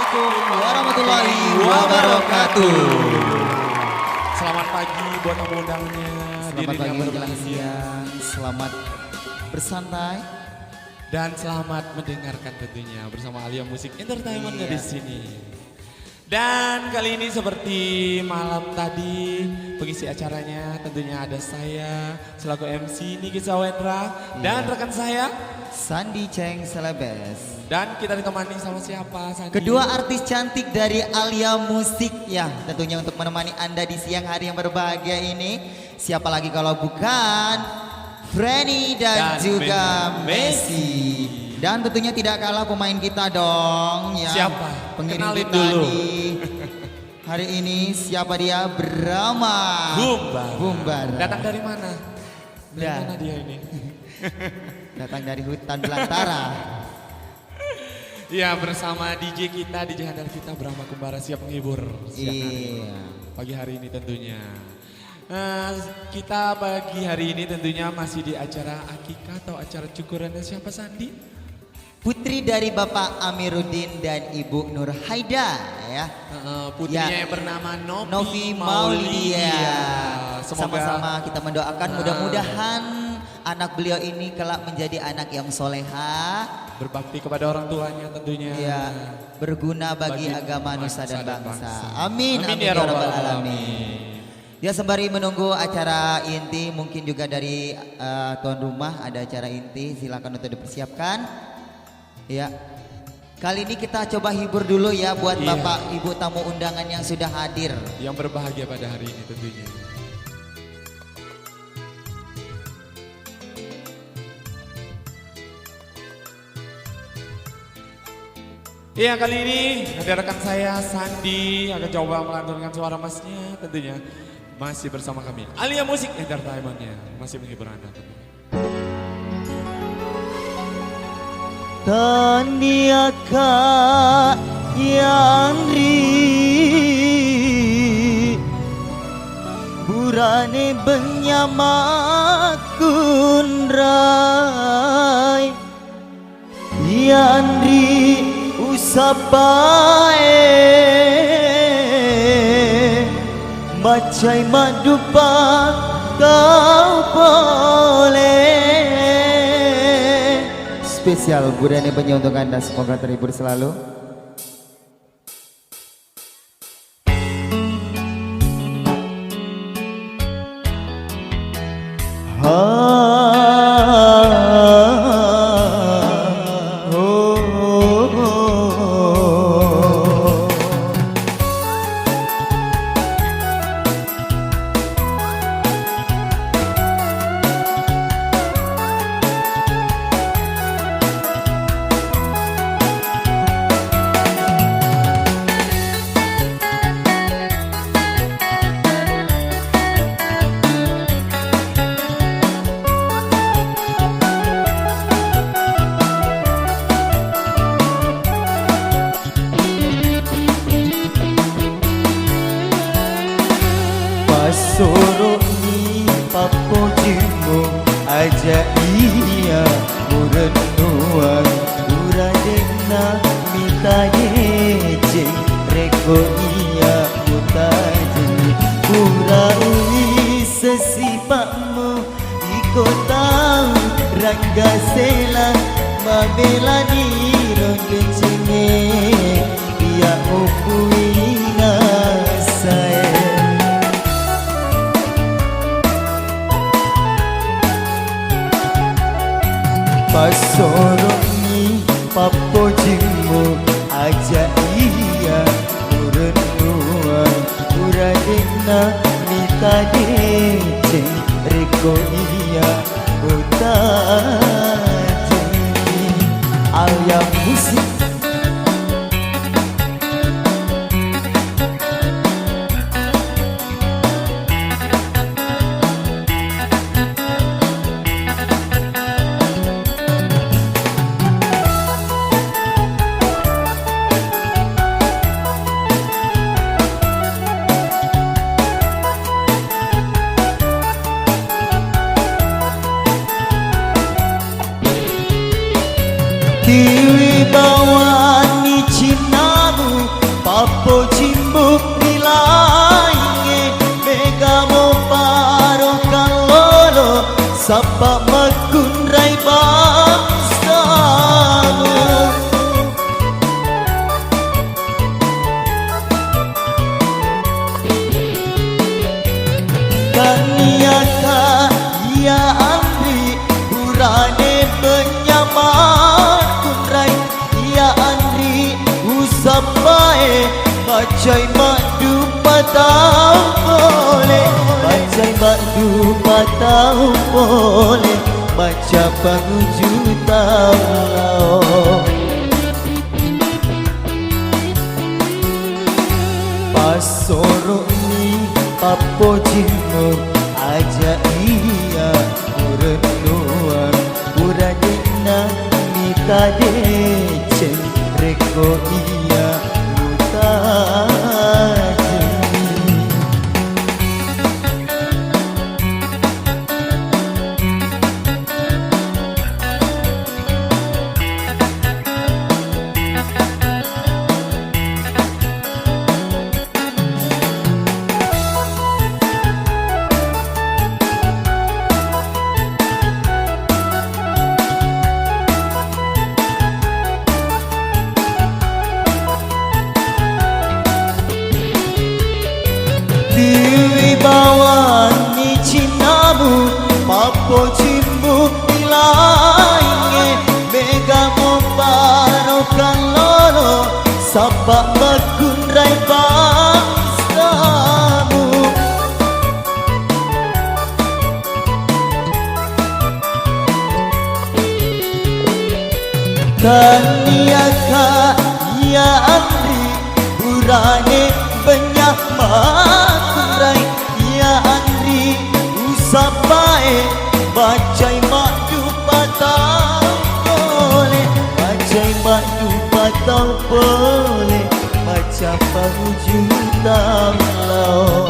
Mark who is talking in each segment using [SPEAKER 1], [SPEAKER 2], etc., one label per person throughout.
[SPEAKER 1] Assalamualaikum warahmatullahi wabarakatuh.
[SPEAKER 2] Selamat pagi buat tamu undangannya.
[SPEAKER 1] Selamat pagi menjelang siang. Selamat bersantai
[SPEAKER 2] dan selamat mendengarkan tentunya bersama Alia Musik Entertainment di sini. Dan kali ini seperti malam tadi pengisi acaranya tentunya ada saya selaku MC Niki Sawendra dan rekan saya
[SPEAKER 1] Sandi Cheng Selebes.
[SPEAKER 2] Dan kita ditemani sama siapa Sandi?
[SPEAKER 1] Kedua artis cantik dari Alia Musik ya, tentunya untuk menemani Anda di siang hari yang berbahagia ini. Siapa lagi kalau bukan Frenny dan juga Messi. Dan tentunya tidak kalah pemain kita dong ya.
[SPEAKER 2] Siapa?
[SPEAKER 1] Pengiring
[SPEAKER 2] Kenalin
[SPEAKER 1] kita
[SPEAKER 2] dulu.
[SPEAKER 1] di hari ini siapa dia? Brahma Bumbar.
[SPEAKER 2] Datang dari mana? Dari
[SPEAKER 1] Ya.
[SPEAKER 2] mana dia ini?
[SPEAKER 1] Datang dari hutan belantara.
[SPEAKER 2] Ya, bersama DJ kita, DJ handal kita Brahma Kumbara siap menghibur siang hari.
[SPEAKER 1] Iya.
[SPEAKER 2] Pagi hari ini tentunya. Kita pagi hari ini tentunya masih di acara akikah atau acara syukurannya siapa Sandi?
[SPEAKER 1] Putri dari Bapak Amiruddin dan Ibu Nur Haida ya.
[SPEAKER 2] Putrinya
[SPEAKER 1] Ya.
[SPEAKER 2] yang bernama
[SPEAKER 1] Novi Maulidia.
[SPEAKER 2] Semoga
[SPEAKER 1] Sama-sama kita mendoakan mudah-mudahan anak beliau ini kelak menjadi anak yang soleha.
[SPEAKER 2] berbakti kepada orang tuanya tentunya.
[SPEAKER 1] Ya, berguna bagi agama nusa dan bangsa. Amin,
[SPEAKER 2] Amin
[SPEAKER 1] amin
[SPEAKER 2] ya
[SPEAKER 1] ya
[SPEAKER 2] Rabbal
[SPEAKER 1] rabbal
[SPEAKER 2] Alamin.
[SPEAKER 1] alamin. Ya sembari menunggu acara inti, mungkin juga dari tuan rumah ada acara inti, silakan untuk dipersiapkan. Ya, kali ini kita coba hibur dulu ya buat
[SPEAKER 2] Iya.
[SPEAKER 1] bapak ibu tamu undangan yang sudah hadir.
[SPEAKER 2] Yang berbahagia pada hari ini tentunya. Iya, kali ini ada rekan saya Sandi akan coba melantunkan suara masnya tentunya. Masih bersama kami Alia Musik Entertainment-nya masih menghibur Anda tentunya.
[SPEAKER 1] Taniaka Yandri Burane benyamakundrai Yandri usapae Macai madupa kau boleh. Spesial Burane Benyo untuk Anda, semoga terhibur selalu. Pasoro ni papojimu aja iya murenuan uradena minta yeceng reko iya mutaji urai sesipakmu iko tahu rangga sela mabelani rongecenge iya ukuina saya. Pasoro ni papojimu aja iya urenuan uradena minta deceng reko iya utaji Alia Musik. Tiwi bawa bacai madu patau boleh, bacai madu patau boleh, baca penguju taulau. Pasoro ni papo jino aja iya urenuan uradena mita decen reko iya mutajeni. Bawang ni cinamu papo cimbu ilainge mega membarokan lolo sabak bakun rai bangsamu. Kaniaka ya andri burane banyak makurai ya andri usapae bacai madu patau boleh, bacai madu patau boleh, baca penguju taulau.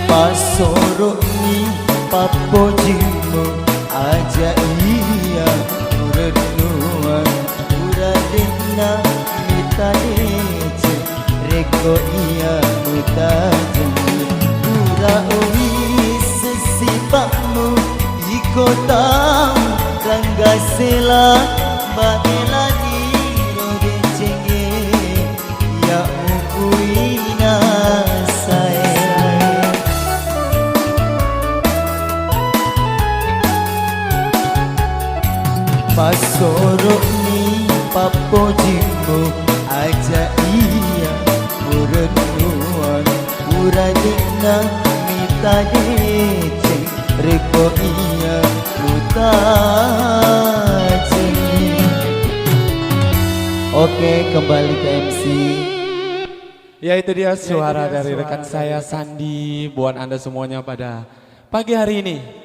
[SPEAKER 1] Pasoro ni papo jimo aja iya urenuan uradena mita dece reko iya mutajeni. Pura owi sesipakmu iko tau rangga sela bakela diro decenge ya ukuina saya. Pasoro ni papo jimbo aja iya urenuan uradena mita dece reko iya mutajeni. Oke, kembali ke MC.
[SPEAKER 2] Ya itu dia suara dari rekan saya Sandi buat Anda semuanya pada pagi hari ini.